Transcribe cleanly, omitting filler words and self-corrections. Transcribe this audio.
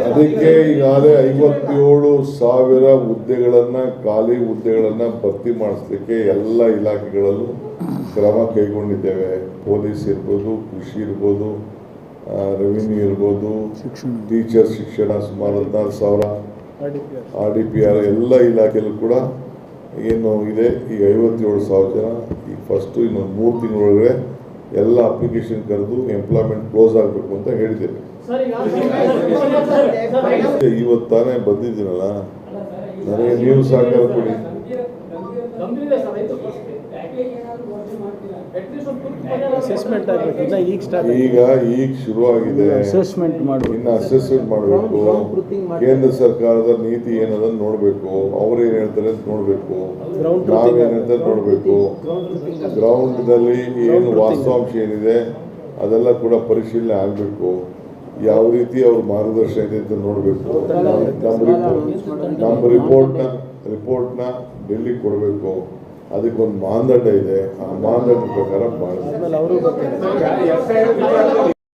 ಅದಕ್ಕೆ ಈಗಾಗಲೇ 57,000 ಹುದ್ದೆಗಳನ್ನು ಖಾಲಿ ಹುದ್ದೆಗಳನ್ನು ಭರ್ತಿ ಮಾಡಿಸಲಿಕ್ಕೆ ಎಲ್ಲ ಇಲಾಖೆಗಳಲ್ಲೂ ಕ್ರಮ ಕೈಗೊಂಡಿದ್ದೇವೆ. ಪೊಲೀಸ್ ಇರ್ಬೋದು, ಕೃಷಿ ಇರ್ಬೋದು, ರೆವಿನ್ಯೂ ಇರ್ಬೋದು, ಟೀಚರ್ ಶಿಕ್ಷಣ ಸುಮಾರು 14,000, RDPR ಎಲ್ಲ ಇಲಾಖೆಯಲ್ಲೂ ಕೂಡ ಏನು ಇದೆ. ಈಗ 57,000 ಜನ ಈಗ ಫಸ್ಟು ಇನ್ನೊಂದು 3 ತಿಂಗಳೊಳಗಡೆ ಎಲ್ಲ ಅಪ್ಲಿಕೇಶನ್ ಕರೆದು ಎಂಪ್ಲಾಯ್ಮೆಂಟ್ ಕ್ಲೋಸ್ ಆಗಬೇಕು ಅಂತ ಹೇಳಿದ್ದೇವೆ. ಇವತ್ತು ತಾನೇ ಬಂದಿದ್ದೀನಲ್ಲ, ನನಗೆ ನೀವು ಸಹಕಾರ ಕೊಡಿ. ಈಗ ಶುರುವಾಗಿದೆ, ಇನ್ನು ಅಸೆಸ್ಮೆಂಟ್ ಮಾಡಬೇಕು. ಕೇಂದ್ರ ಸರ್ಕಾರದ ನೀತಿ ಏನದನ್ನು ನೋಡಬೇಕು, ಅವ್ರು ಏನು ಹೇಳ್ತಾರೆ ಅಂತ ನೋಡಬೇಕು, ನಾವೇನು ಹೇಳ್ತಾರೆ ನೋಡಬೇಕು. ಗ್ರೌಂಡ್ನಲ್ಲಿ ಏನು ವಾಸ್ತವಾಂಶ ಏನಿದೆ ಅದೆಲ್ಲ ಕೂಡ ಪರಿಶೀಲನೆ ಆಗಬೇಕು. ಯಾವ ರೀತಿ ಅವ್ರ ಮಾರ್ಗದರ್ಶನ ಇದೆ ಅಂತ ನೋಡಬೇಕು. ನಮ್ಮ ರಿಪೋರ್ಟ್ನ ಡೆಲ್ಲಿಗೆ ಕೊಡಬೇಕು. ಅದಕ್ಕೊಂದು ಮಾನದಂಡ ಇದೆ, ಆ ಮಾನದಂಡ ಪ್ರಕಾರ ಮಾಡಬೇಕು.